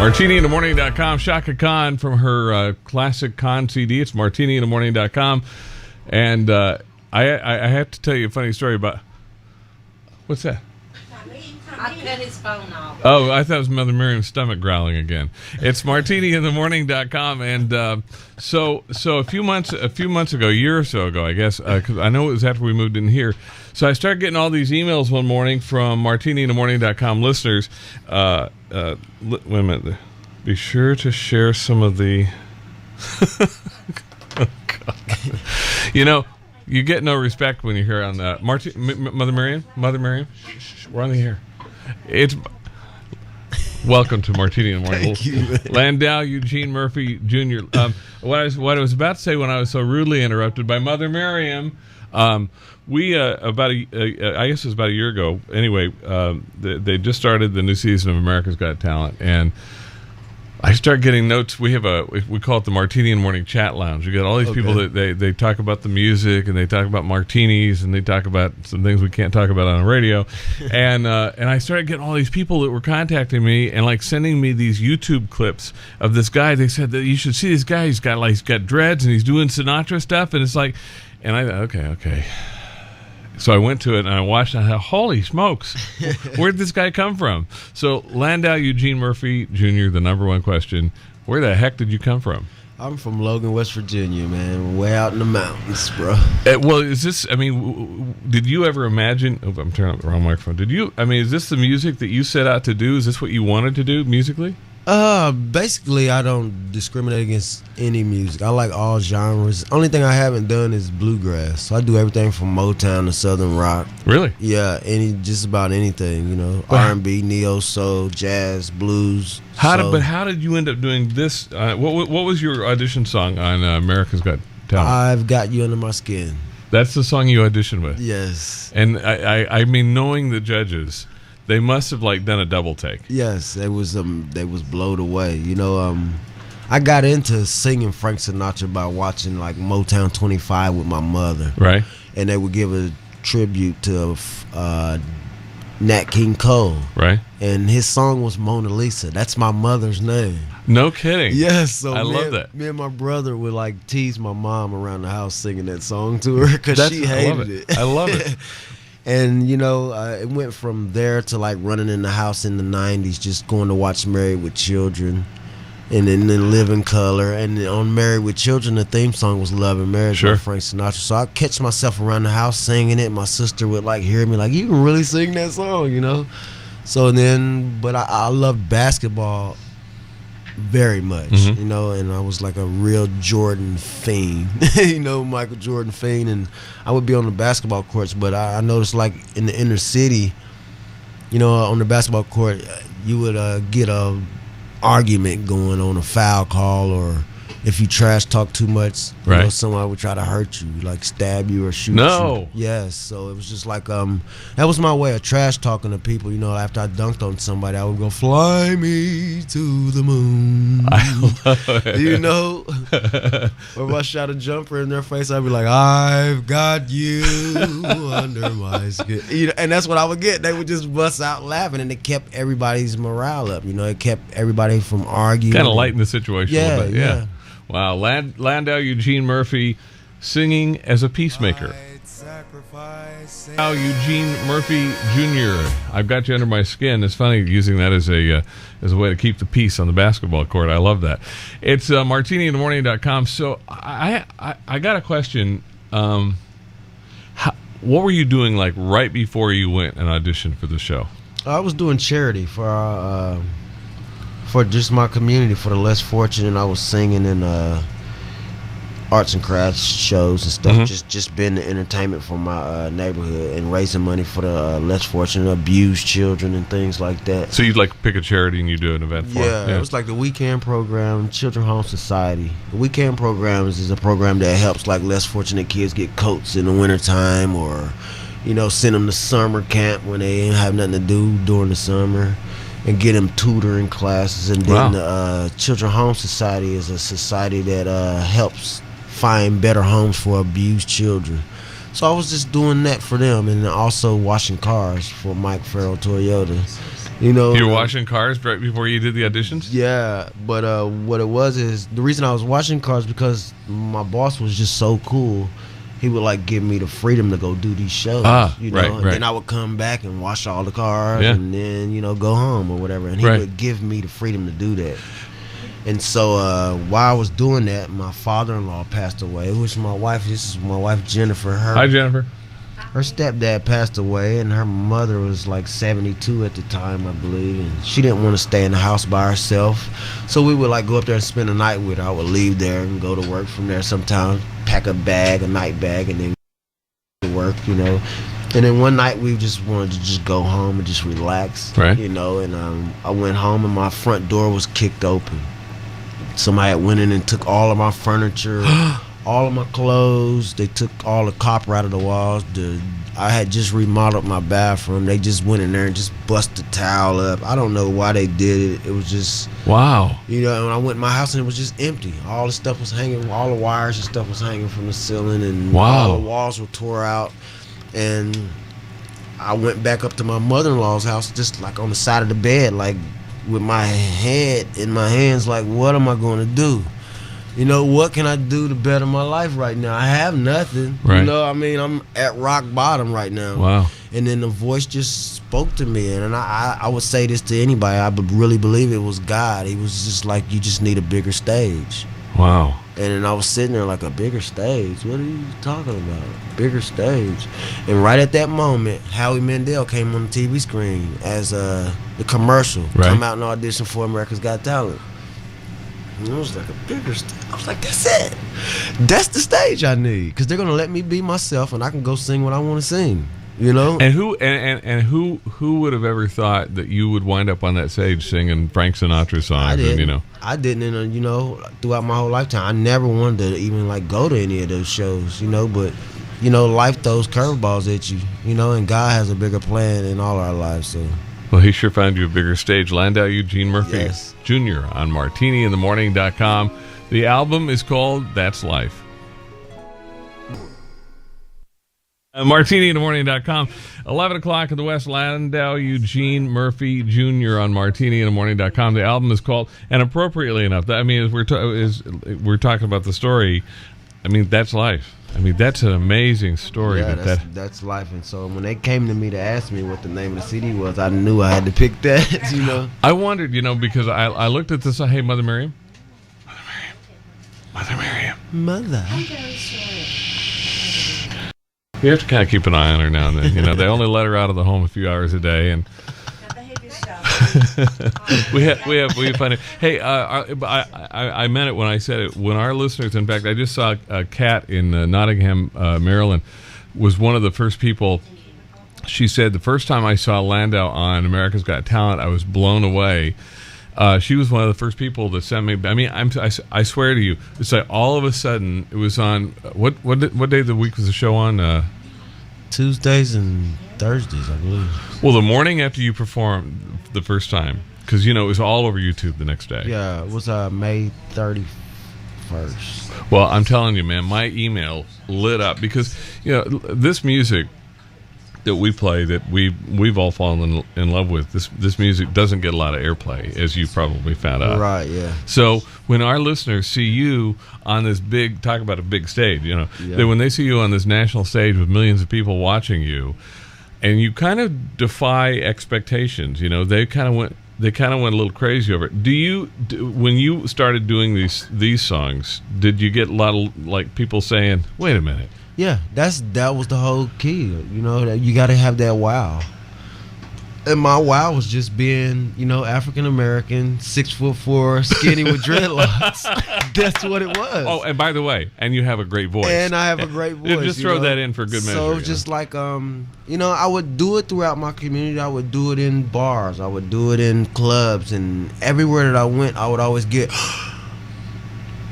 MartiniInTheMorning.com. Shaka Khan from her classic Khan CD. It's MartiniInTheMorning.com. And I have to tell you a funny story about... What's that? I cut his phone off. Oh, I thought it was Mother Miriam's stomach growling again. It's MartiniInTheMorning.com, and so a few months ago, a year or so ago, I guess, because I know it was after we moved in here. So I started getting all these emails one morning from MartiniInTheMorning.com listeners. Wait a minute. Be sure to share some of the. Oh, God. You know, you get no respect when you hear on Mother Miriam. Shh, we're on the air. It's welcome to Martini in the Morning. Thank you, man. Landau Eugene Murphy Jr. What I was about to say when I was so rudely interrupted by Mother Miriam. We I guess it was about a year ago. Anyway, they just started the new season of America's Got Talent, and I start getting notes. We call it the Martini in the Morning Chat Lounge. We got all these people that they talk about the music, and they talk about martinis, and they talk about some things we can't talk about on the radio. And I started getting all these people that were contacting me and like sending me these YouTube clips of this guy. They said that you should see this guy. He's got dreads and he's doing Sinatra stuff, and it's like, and I okay. So I went to it and I watched and I thought, holy smokes, where'd this guy come from? So Landau Eugene Murphy Jr., the number one question, where the heck did you come from? I'm from Logan, West Virginia, man. Way out in the mountains, bro. Well, is this, I mean, did you ever imagine, I'm turning up the wrong microphone. Is this the music that you set out to do? Is this what you wanted to do musically? Basically, I don't discriminate against any music. I like all genres. Only thing I haven't done is bluegrass. So I do everything from Motown to Southern rock. Really? Yeah, just about anything, you know. R&B, neo soul, jazz, blues. But how did you end up doing this? What was your audition song on America's Got Talent? I've Got You Under My Skin. That's the song you auditioned with? Yes. And I mean, knowing the judges, they must have like done a double take. Yes, they was blown away. You know, I got into singing Frank Sinatra by watching like Motown 25 with my mother. Right. And they would give a tribute to Nat King Cole. Right. And his song was Mona Lisa. That's my mother's name. No kidding. Yes. So I love that. Me and my brother would like tease my mom around the house singing that song to her because she hated it. I love it. And, you know, it went from there to, like, running in the house in the 90s, just going to watch Married with Children, and then Live in Color. And on Married with Children, the theme song was Love and Marriage by Frank Sinatra. So I catch myself around the house singing it. My sister would, like, hear me, like, you can really sing that song, you know? So then, but I loved basketball very much, you know, and I was like a real Jordan fiend, you know, Michael Jordan fiend, and I would be on the basketball courts, but I noticed like in the inner city, you know, on the basketball court, you would get a argument going on, a foul call, or if you trash talk too much, you know, someone would try to hurt you, like stab you or shoot you. Yes, so it was just like that was my way of trash talking to people. You know, after I dunked on somebody, I would go, "Fly me to the moon." I love it. You know, or if I shot a jumper in their face, I'd be like, "I've got you under my skin." You know, and that's what I would get. They would just bust out laughing, and it kept everybody's morale up. You know, it kept everybody from arguing. Kind of lightened the situation a little bit. Yeah. Wow, Landau Eugene Murphy singing as a peacemaker. Landau Eugene Murphy Jr. I've got you under my skin. It's funny using that as a way to keep the peace on the basketball court. I love that. It's MartiniInTheMorning.com. So I got a question. What were you doing like right before you went and auditioned for the show? I was doing charity for just my community, for the less fortunate. I was singing in arts and crafts shows and stuff, just being the entertainment for my neighborhood and raising money for the less fortunate, abused children and things like that. So you'd like pick a charity and you do an event for it? Yeah, it was like the weekend program, Children's Home Society. The weekend programs is a program that helps like less fortunate kids get coats in the wintertime, or, you know, send them to summer camp when they ain't have nothing to do during the summer, and get them tutoring classes. And then the Children's Home Society is a society that helps find better homes for abused children. So I was just doing that for them, and also washing cars for Mike Farrell Toyota. You know, You were washing cars right before you did the auditions? Yeah, but what it was is the reason I was washing cars because my boss was just so cool. He would like give me the freedom to go do these shows. You know, right, and right. then I would come back and wash all the cars, Yeah. and then go home or whatever. And he Right. would give me the freedom to do that. And so while I was doing that, my father-in-law passed away, which my wife. This is my wife Jennifer. Hi, Jennifer. Her stepdad passed away, and her mother was like 72 at the time, I believe, and she didn't want to stay in the house by herself. So we would like go up there and spend the night with her. I would leave there and go to work from there sometimes, pack a night bag, and then go to work, And then one night we just wanted to just go home and just relax, Right. And I went home and my front door was kicked open. Somebody had went in and took all of my furniture. All of my clothes, they took all the copper out of the walls. I had just remodeled my bathroom. They just went in there and just bust the towel up. I don't know why they did it. It was just, Wow. and I went in my house and it was just empty. All the stuff was hanging, all the wires and stuff was hanging from the ceiling, and Wow. all the walls were tore out. And I went back up to my mother-in-law's house, just like on the side of the bed, like with my head in my hands, like, what am I going to do? What can I do to better my life right now? I have nothing. Right. I'm at rock bottom right now. Wow. And then the voice just spoke to me. And I would say this to anybody. I really believe it was God. He was just like, you just need a bigger stage. Wow. And then I was sitting there like, a bigger stage? What are you talking about? Bigger stage. And right at that moment, Howie Mandel came on the TV screen as the commercial. Right. Come out and audition for America's Got Talent. And it was like a bigger stage. I was like, that's it. That's the stage I need. Because they're going to let me be myself and I can go sing what I want to sing. And who would have ever thought that you would wind up on that stage singing Frank Sinatra songs? I didn't. And, I didn't. And, throughout my whole lifetime, I never wanted to even like go to any of those shows, But, life throws curveballs at you, and God has a bigger plan in all our lives, so. Well, he sure found you a bigger stage. Landau Eugene Murphy Yes. Jr. on MartiniInTheMorning.com. The album is called That's Life. MartiniInTheMorning.com. 11 o'clock in the West. Landau Eugene Murphy Jr. on MartiniInTheMorning.com. The album is called, and appropriately enough, as we're talking about the story, That's Life. That's an amazing story. Yeah, that's life. And so when they came to me to ask me what the name of the CD was, I knew I had to pick that, I wondered, because I looked at this. Hey, Mother Miriam. Mother. You have to kind of keep an eye on her now and then. They only let her out of the home a few hours a day, and we have fun. Hey, I meant it when I said it. When our listeners, in fact, I just saw a cat in Nottingham, Maryland, was one of the first people. She said the first time I saw Landau on America's Got Talent, I was blown away. She was one of the first people that sent me. I swear to you, it's like all of a sudden it was on. What day of the week was the show on? Tuesdays and Thursdays, I believe. Well, the morning after you performed the first time, because it was all over YouTube the next day. Yeah, it was May 31st. Well, I'm telling you, man, my email lit up because this music that we play, that we've all fallen in love with. This music doesn't get a lot of airplay, as you probably found out. Right, yeah. So when our listeners see you on this big, talk about a big stage, that when they see you on this national stage with millions of people watching you, and you kind of defy expectations, they kind of went a little crazy over it. When you started doing these songs, did you get a lot of people saying, "Wait a minute"? Yeah, that was the whole key. That you got to have that wow. And my wow was just being, African American, 6'4", skinny with dreadlocks. That's what it was. Oh, and by the way, and you have a great voice. And I have a great voice. Just throw that in for good measure. So just like, I would do it throughout my community. I would do it in bars. I would do it in clubs, and everywhere that I went, I would always get.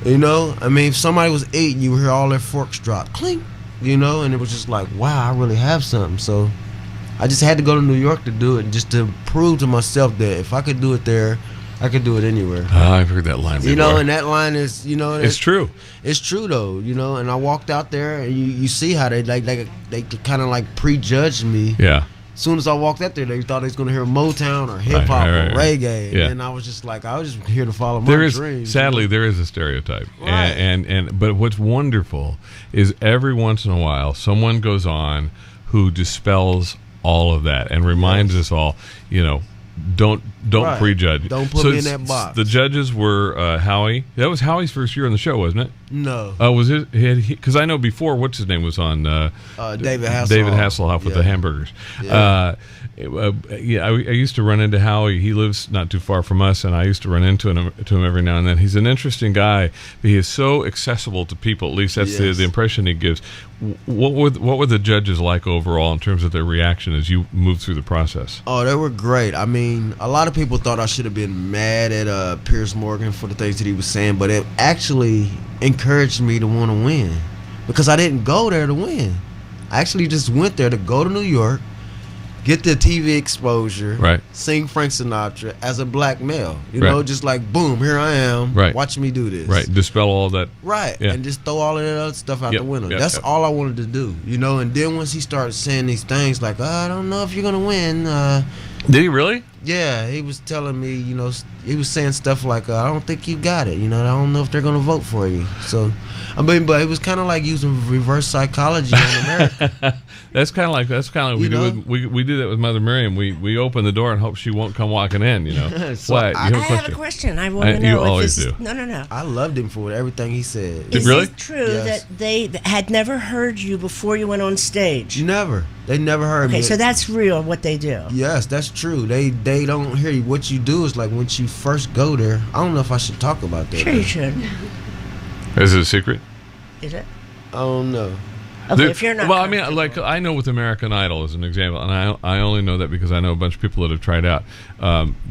If somebody was eating, you would hear all their forks drop, clink. And it was just like, wow, I really have something. So I just had to go to New York to do it, just to prove to myself that if I could do it there, I could do it anywhere. I've heard that line before. And that line is, it's true. It's true though, and I walked out there, and you see how they kind of like prejudged me. Yeah. soon as I walked up there, they thought they was gonna hear Motown or hip hop or reggae, Yeah. and I was just like, I was just here to follow my dreams. Sadly, there is a stereotype, Right. and but what's wonderful is every once in a while someone goes on who dispels all of that and reminds us all, don't Right. prejudge. Don't put me in that box. The judges were Howie. That was Howie's first year on the show, wasn't it? No, Was it? Because I know before, what's his name was on David Hasselhoff. David Hasselhoff with the hamburgers. Yeah. I used to run into Howie. He lives not too far from us, and I used to run into him every now and then. He's an interesting guy, but he is so accessible to people. At least that's Yes. the impression he gives. What were the judges like overall in terms of their reaction as you moved through the process? Oh, they were great. I mean, a lot of people thought I should have been mad at Piers Morgan for the things that he was saying, but it actually encouraged me to want to win because I didn't go there to win. I actually just went there to go to New York, get the TV exposure, Right. sing Frank Sinatra as a black male. You Right. know, just like, boom, here I am. Right. Watch me do this. Right, dispel all that. Right. Yeah. And just throw all of that other stuff out Yep, the window. yep, That's yep. all I wanted to do. And then once he started saying these things like, I don't know if you're going to win. Did he really? Yeah, he was telling me, he was saying stuff like, I don't think you got it. I don't know if they're going to vote for you. So, but it was kind of like using reverse psychology on America. That's kind of like we do. We do that with Mother Miriam. We open the door and hope she won't come walking in. So What? I You I have a have a question? question. I want to You know if always this do. is no. I loved him for everything he said. Did Is really? it true Yes. that they had never heard you before you went on stage? Never. They never heard me. Okay, so that's real what they do. Yes, that's true. They don't hear you. What you do is like once you first go there. I don't know if I should talk about that. Sure you should. Is it a secret? Is it? I don't know. Okay, if you're not. Well, I mean, like I know with American Idol as an example, and I only know that because I know a bunch of people that have tried out.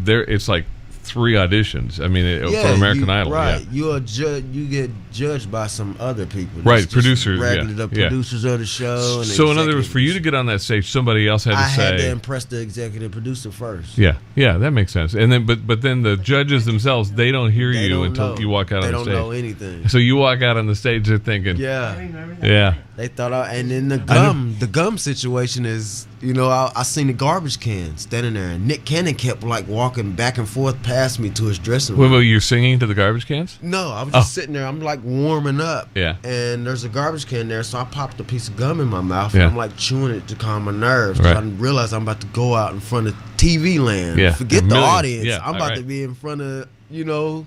It's like 3 auditions. I mean, for American Idol, right? yeah. You're a judge. You get judged by some other people. Right, Just producers, regular yeah. producers of the show. And So, in other words, executive for you to get on that stage, somebody else had to I say, had to impress the executive producer first. yeah, that makes sense. And then, but then the judges themselves, they don't hear They you don't until know. you walk out They on the don't stage. know anything. So you walk out on the stage, they're thinking, Yeah. yeah. They thought, and then the I know. gum situation is, I seen the garbage can standing there, and Nick Cannon kept like walking back and forth past me to his dressing room. Well, you're singing to the garbage cans? No, I was just sitting there. I'm like warming up. Yeah. And there's a garbage can there, so I popped a piece of gum in my mouth. Yeah. And I'm like chewing it to calm my nerves. 'Cause Right. I didn't realize I'm about to go out in front of TV land. Yeah. Forget the Millions. audience. Yeah, I'm about right. to be in front of,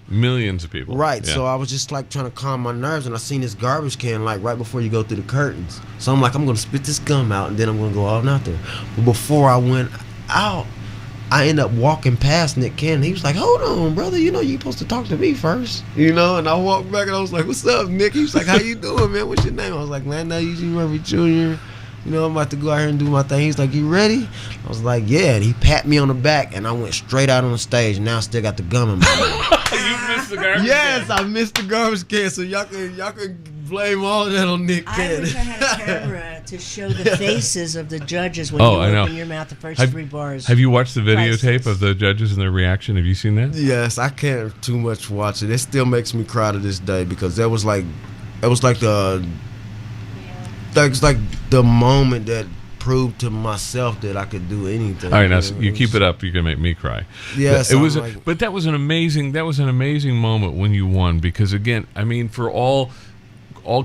Millions of people. Right. Yeah. So I was just like trying to calm my nerves, and I seen this garbage can like right before you go through the curtains. So I'm like, I'm gonna spit this gum out, and then I'm gonna go out and out there. But before I went out, I ended up walking past Nick Cannon. He was like, "Hold on, brother. You're supposed to talk to me first, And I walked back, and I was like, "What's up, Nick?" He was like, "How you doing, man? What's your name?" I was like, "Landau Eugene Murphy Jr. I'm about to go out here and do my thing." He's like, "You ready?" I was like, "Yeah." And he pat me on the back, and I went straight out on the stage. And now I still got the gum in my mouth. You missed the garbage Yes, can. I missed the garbage can, so y'all can blame all of that on Nick I Cannon. wish I had a camera to show the faces of the judges when Oh, you I know. open your mouth the first Have- 3 bars. Have you watched the videotape Priceless. of the judges and their reaction? Have you seen that? Yes, I can't too much watch it. It still makes me cry to this day because that was like the moment that proved to myself that I could do anything. All right, now you keep it up. You're gonna make me cry. Yes, it was. I'm like- But that was an amazing moment when you won because again, I mean, for all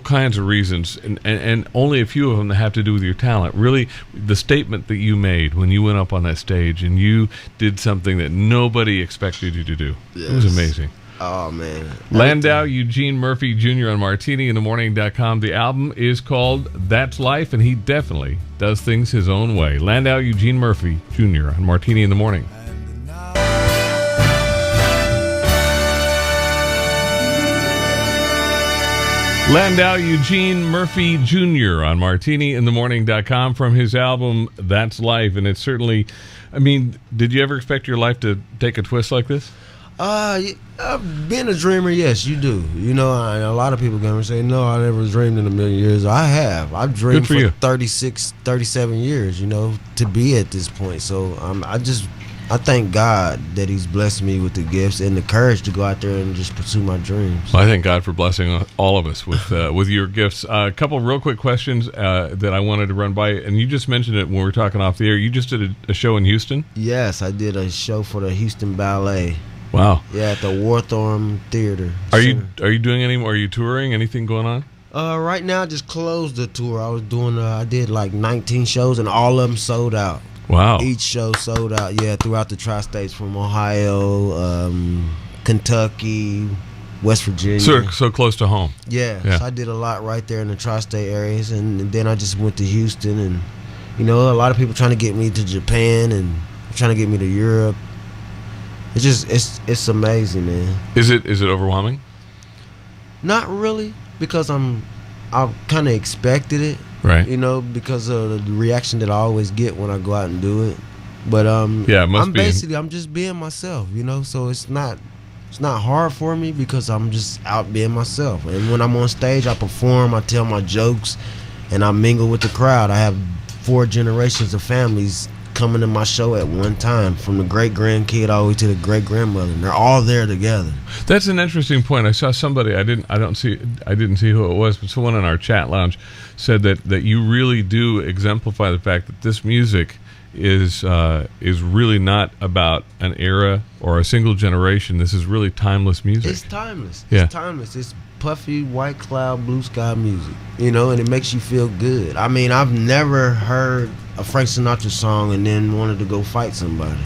kinds of reasons, and only a few of them that have to do with your talent. Really, the statement that you made when you went up on that stage and you did something that nobody expected you to do. It was Yes. amazing. Oh man, Landau Eugene Murphy Jr. on MartiniInTheMorning.com. The album is called That's Life, and he definitely does things his own way. Landau Eugene Murphy Jr. on Martini in the Morning. Landau Eugene Murphy Jr. on MartiniInTheMorning.com from his album That's Life, and it's certainly, I mean, did you ever expect your life to take a twist like this? Being a dreamer, yes, you do. A lot of people come and say, "No, I never dreamed in a million years." I have. I've dreamed Good for for you. 36, 37 years. To be at this point. So I just I thank God that He's blessed me with the gifts and the courage to go out there and just pursue my dreams. Well, I thank God for blessing all of us with your gifts. A couple real quick questions that I wanted to run by, and you just mentioned it when we were talking off the air. You just did a show in Houston? Yes, I did a show for the Houston Ballet. Wow. Yeah, at the Warthorne Theater. Are you doing any more? Are you touring? Anything going on? Right now, I just closed the tour. I did like 19 shows, and all of them sold out. Wow. Each show sold out, throughout the tri-states from Ohio, Kentucky, West Virginia. So close to home. Yeah, so I did a lot right there in the tri-state areas, and then I just went to Houston, and a lot of people trying to get me to Japan and trying to get me to Europe. It's amazing, man. Is it overwhelming? Not really, because I kind of expected it. Right. Because of the reaction that I always get when I go out and do it. But I'm just being myself, so it's not hard for me because I'm just out being myself. And when I'm on stage, I perform, I tell my jokes, and I mingle with the crowd. I have 4 generations of families coming to my show at one time, from the great-grandkid all the way to the great-grandmother, and they're all there together. That's an interesting point. I saw somebody, I didn't see who it was, but someone in our chat lounge said that you really do exemplify the fact that this music is really not about an era or a single generation. This is really timeless music. It's timeless. It's timeless. It's puffy, white cloud, blue sky music, and it makes you feel good. I mean, I've never heard a Frank Sinatra song and then wanted to go fight somebody.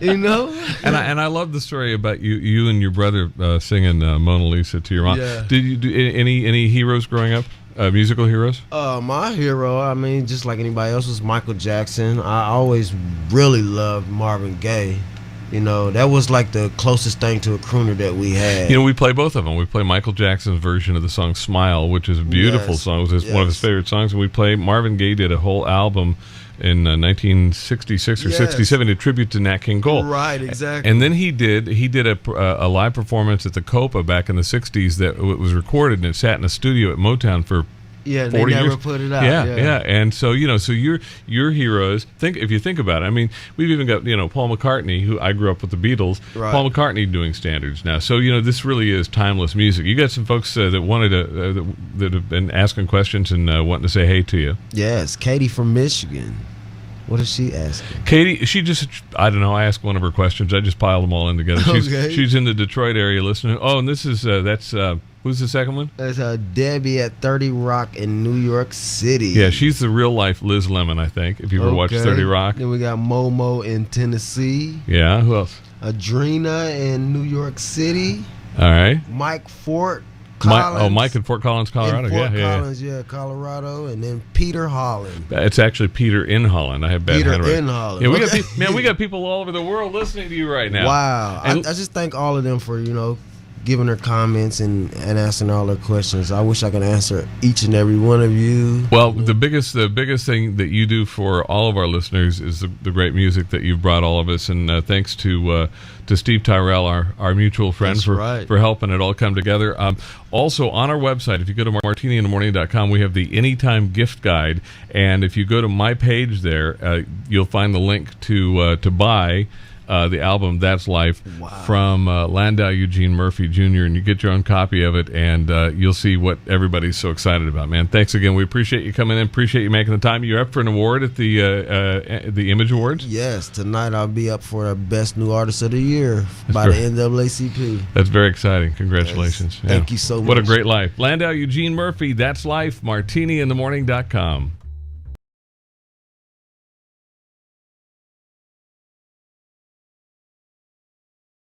And I love the story about you and your brother singing Mona Lisa to your mom. Yeah. Did you do any heroes growing up? Musical heroes? My hero, I mean, just like anybody else, was Michael Jackson. I always really loved Marvin Gaye. That was like the closest thing to a crooner that we had. We play both of them. We play Michael Jackson's version of the song "Smile," which is a beautiful song. It was one of his favorite songs. And we play Marvin Gaye did a whole album in 1966 or 67, a tribute to Nat King Cole. Right, exactly. And then he did a live performance at the Copa back in the 60s that was recorded, and it sat in a studio at Motown for 40 they never years. put it out. Yeah. And so so your heroes. If you think about it, I mean, we've even got Paul McCartney, who I grew up with the Beatles. Right. Paul McCartney doing standards now. So this really is timeless music. You got some folks that wanted to that have been asking questions and wanting to say hey to you. Yes, Katie from Michigan. What is she asking? Katie, I don't know. I asked one of her questions. I just piled them all in together. She's in the Detroit area listening. Oh, and this is who's the second one? That's Debbie at 30 Rock in New York City. Yeah, she's the real life Liz Lemon, I think. If you ever watched 30 Rock. Then we got Momo in Tennessee. Yeah, who else? Adrena in New York City. All right. Mike Fort Collins. Mike in Fort Collins, Colorado. Colorado, and then Peter Holland. It's actually Peter in Holland. I have bad handwriting. Peter in Holland. Yeah, we got people all over the world listening to you right now. Wow. I just thank all of them for giving their comments and answering all their questions. I wish I could answer each and every one of you. Well, the biggest thing that you do for all of our listeners is the great music that you've brought all of us, and thanks to Steve Tyrell, our mutual friend, for helping it all come together. Also, on our website, if you go to martiniinthemorning.com, we have the Anytime Gift Guide, and if you go to my page there, you'll find the link to buy the album That's Life from Landau Eugene Murphy Jr., and you get your own copy of it, and you'll see what everybody's so excited about, man. Thanks again. We appreciate you coming in. Appreciate you making the time. You're up for an award at the Image Awards? Yes, tonight I'll be up for the Best New Artist of the Year by the NAACP. That's very exciting. Congratulations. Yes. Thank you so much. What a great life. Landau Eugene Murphy, That's Life, martiniinthemorning.com.